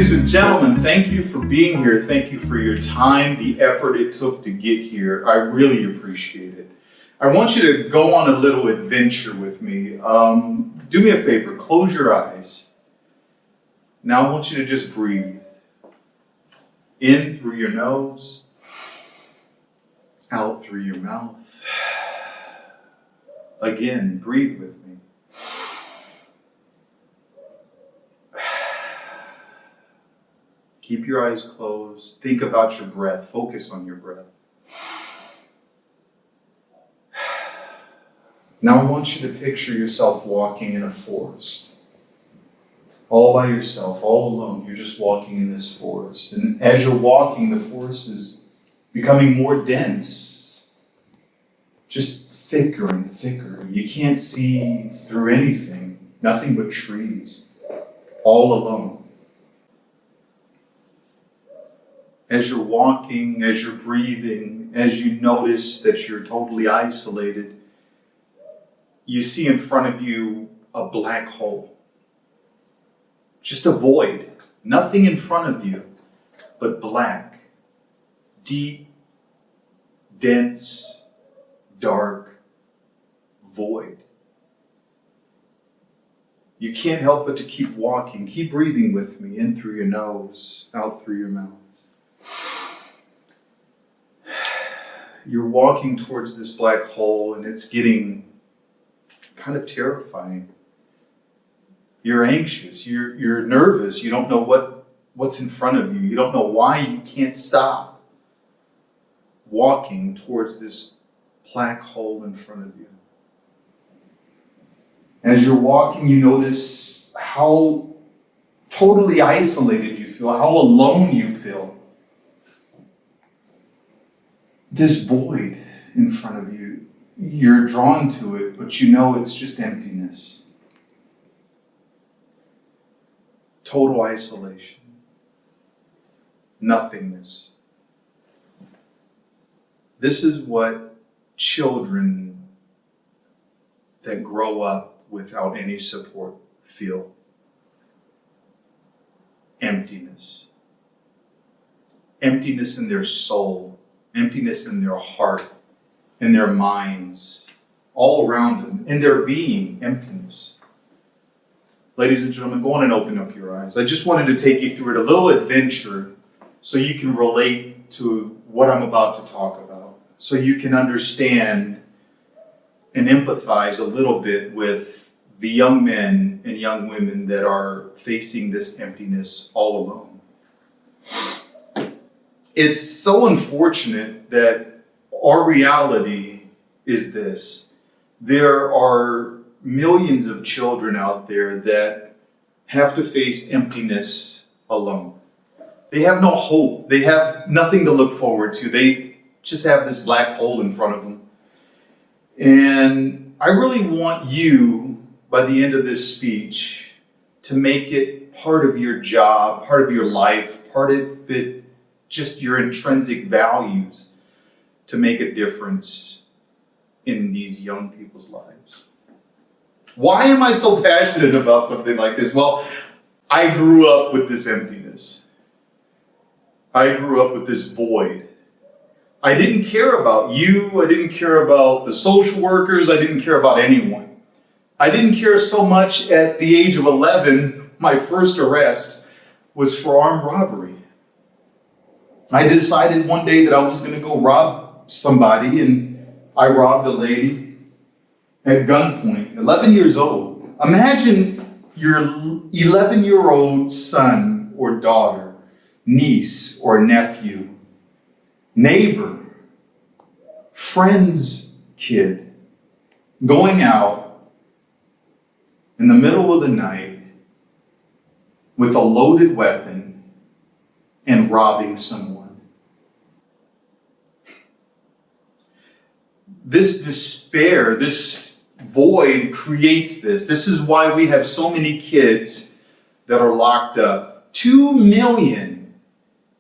Ladies and gentlemen, thank you for being here. Thank you for your time, the effort it took to get here. I really appreciate it. I want you to go on a little adventure with me. Do me a favor, close your eyes. Now I want you to just breathe. In through your nose, out through your mouth. Again, breathe with me. Keep your eyes closed. Think about your breath. Focus on your breath. Now I want you to picture yourself walking in a forest. All by yourself, all alone. You're just walking in this forest. And as you're walking, the forest is becoming more dense. Just thicker and thicker. You can't see through anything. Nothing but trees. All alone. As you're walking, as you're breathing, as you notice that you're totally isolated, you see in front of you a black hole. Just a void. Nothing in front of you but black. Deep, dense, dark void. You can't help but to keep walking. Keep breathing with me, in through your nose, out through your mouth. You're walking towards this black hole and it's getting kind of terrifying. You're anxious, you're nervous, you don't know what's in front of you. You don't know why you can't stop walking towards this black hole in front of you. As you're walking, you notice how totally isolated you feel, how alone you feel. This void in front of you, you're drawn to it, but you know it's just emptiness. Total isolation. Nothingness. This is what children that grow up without any support feel. Emptiness. Emptiness in their soul. Emptiness in their heart, in their minds, all around them, in their being, emptiness. Ladies and gentlemen, go on and open up your eyes. I just wanted to take you through a little adventure so you can relate to what I'm about to talk about, so you can understand and empathize a little bit with the young men and young women that are facing this emptiness all alone. It's so unfortunate that our reality is this. There are millions of children out there that have to face emptiness alone. They have no hope. They have nothing to look forward to. They just have this black hole in front of them. And I really want you, by the end of this speech, to make it part of your job, part of your life, part of it, just your intrinsic values to make a difference in these young people's lives. Why am I so passionate about something like this? Well, I grew up with this emptiness. I grew up with this void. I didn't care about you. I didn't care about the social workers. I didn't care about anyone. I didn't care so much at the age of 11, my first arrest was for armed robbery. I decided one day that I was going to go rob somebody, and I robbed a lady at gunpoint, 11 years old. Imagine your 11-year-old son or daughter, niece or nephew, neighbor, friend's kid, going out in the middle of the night with a loaded weapon and robbing someone. This despair, this void creates this. This is why we have so many kids that are locked up. 2 million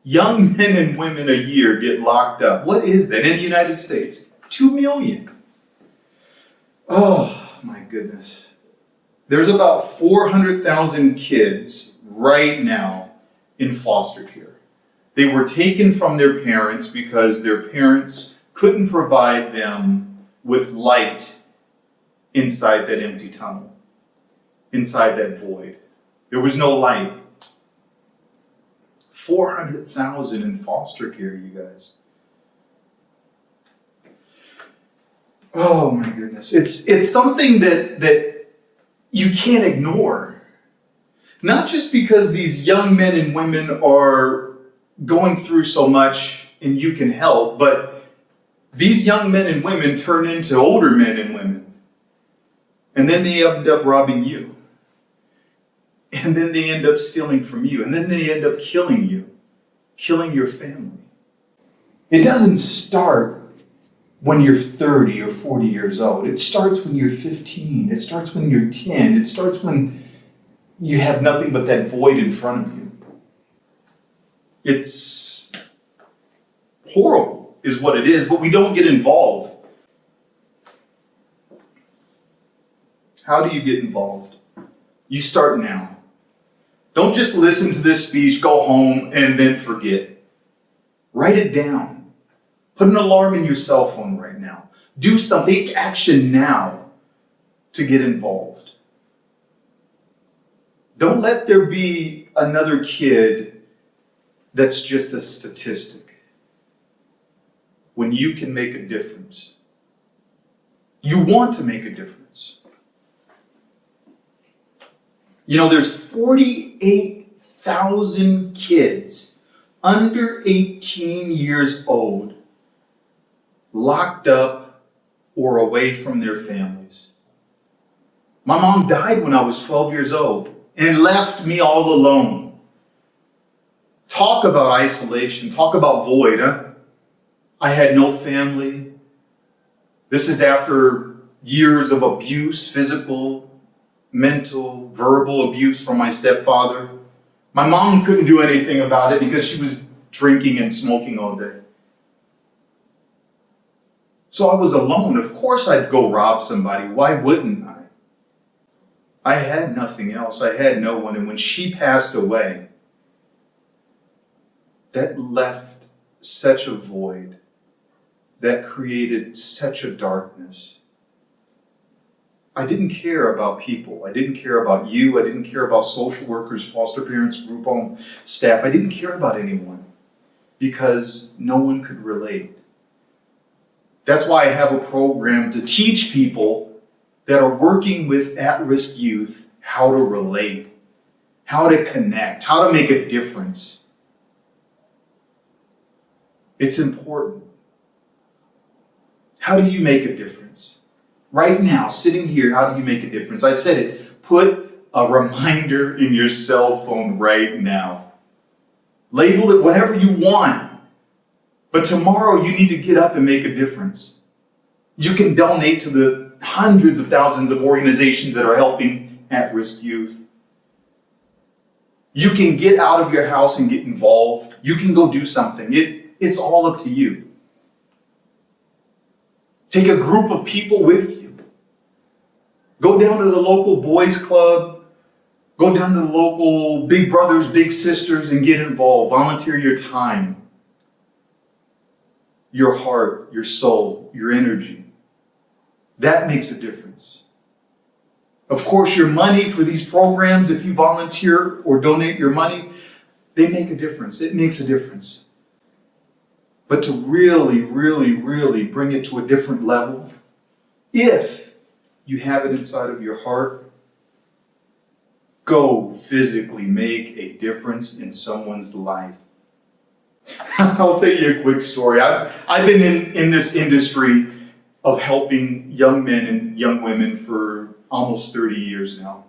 young men and women a year get locked up. What is that in the United States? 2 million. Oh, my goodness. There's about 400,000 kids right now in foster care. They were taken from their parents because their parents couldn't provide them with light inside that empty tunnel, inside that void. There was no light. 400,000 in foster care, you guys. Oh my goodness. It's something that you can't ignore. Not just because these young men and women are going through so much and you can help, but these young men and women turn into older men and women. And then they end up robbing you. And then they end up stealing from you. And then they end up killing you, killing your family. It doesn't start when you're 30 or 40 years old. It starts when you're 15. It starts when you're 10. It starts when you have nothing but that void in front of you. It's horrible, is what it is, but we don't get involved. How do you get involved? You start now. Don't just listen to this speech, go home, and then forget. Write it down. Put an alarm in your cell phone right now. Do something, take action now to get involved. Don't let there be another kid that's just a statistic when you can make a difference. You want to make a difference. You know, there's 48,000 kids under 18 years old locked up or away from their families. My mom died when I was 12 years old and left me all alone. Talk about isolation. Talk about void, huh? I had no family. This is after years of abuse, physical, mental, verbal abuse from my stepfather. My mom couldn't do anything about it because she was drinking and smoking all day. So I was alone. Of course I'd go rob somebody. Why wouldn't I? I had nothing else. I had no one. And when she passed away, that left such a void. That created such a darkness. I didn't care about people. I didn't care about you. I didn't care about social workers, foster parents, group home staff. I didn't care about anyone because no one could relate. That's why I have a program to teach people that are working with at-risk youth how to relate, how to connect, how to make a difference. It's important. How do you make a difference? Right now, sitting here, how do you make a difference? I said it. Put a reminder in your cell phone right now. Label it whatever you want. But tomorrow you need to get up and make a difference. You can donate to the hundreds of thousands of organizations that are helping at-risk youth. You can get out of your house and get involved. You can go do something. It's all up to you. Take a group of people with you. Go down to the local boys club. Go down to the local big brothers, big sisters, and get involved. Volunteer your time, your heart, your soul, your energy. That makes a difference. Of course, your money for these programs, if you volunteer or donate your money, they make a difference. It makes a difference. But to really, really, really bring it to a different level, if you have it inside of your heart, go physically make a difference in someone's life. I'll tell you a quick story. I've been in this industry of helping young men and young women for almost 30 years now,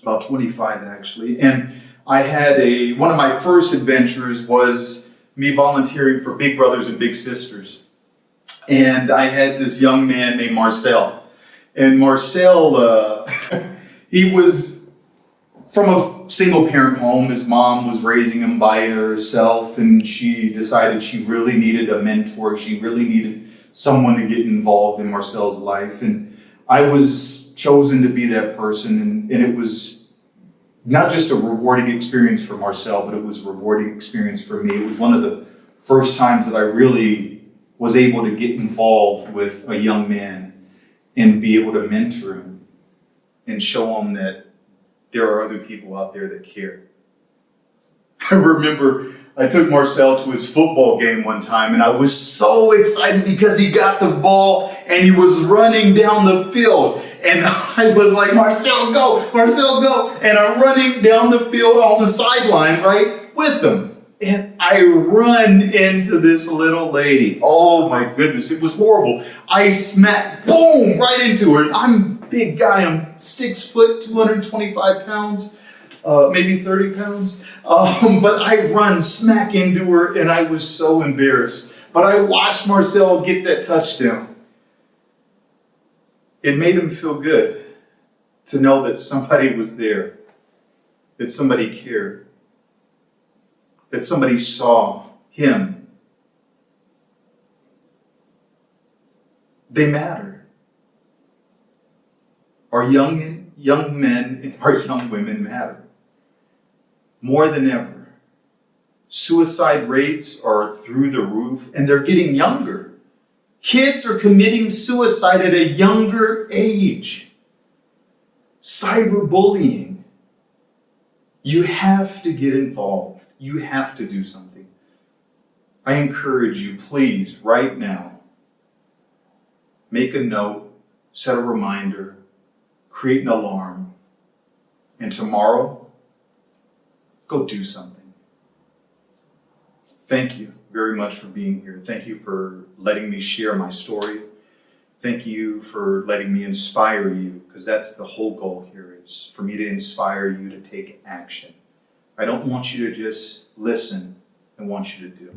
about 25 actually. And I had one of my first adventures was me volunteering for Big Brothers and Big Sisters. And I had this young man named Marcel. And Marcel, he was from a single parent home. His mom was raising him by herself, and she decided she really needed a mentor. She really needed someone to get involved in Marcel's life. And I was chosen to be that person, and it was not just a rewarding experience for Marcel, but it was a rewarding experience for me. It was one of the first times that I really was able to get involved with a young man and be able to mentor him and show him that there are other people out there that care. I remember I took Marcel to his football game one time, and I was so excited because he got the ball and he was running down the field. And I was like, Marcel, go! Marcel, go! And I'm running down the field on the sideline, right, with him. And I run into this little lady. Oh my goodness, it was horrible. I smacked, boom, right into her. I'm a big guy. I'm 6 foot, 225 pounds. Maybe 30 pounds. But I run smack into her, and I was so embarrassed. But I watched Marcel get that touchdown. It made him feel good to know that somebody was there, that somebody cared, that somebody saw him. They matter. Our young men and our young women matter. More than ever. Suicide rates are through the roof, and they're getting younger. Kids are committing suicide at a younger age. Cyberbullying. You have to get involved. You have to do something. I encourage you, please, right now, make a note, set a reminder, create an alarm, and tomorrow, go do something. Thank you very much for being here. Thank you for letting me share my story. Thank you for letting me inspire you, because that's the whole goal here, is for me to inspire you to take action. I don't want you to just listen. I want you to do.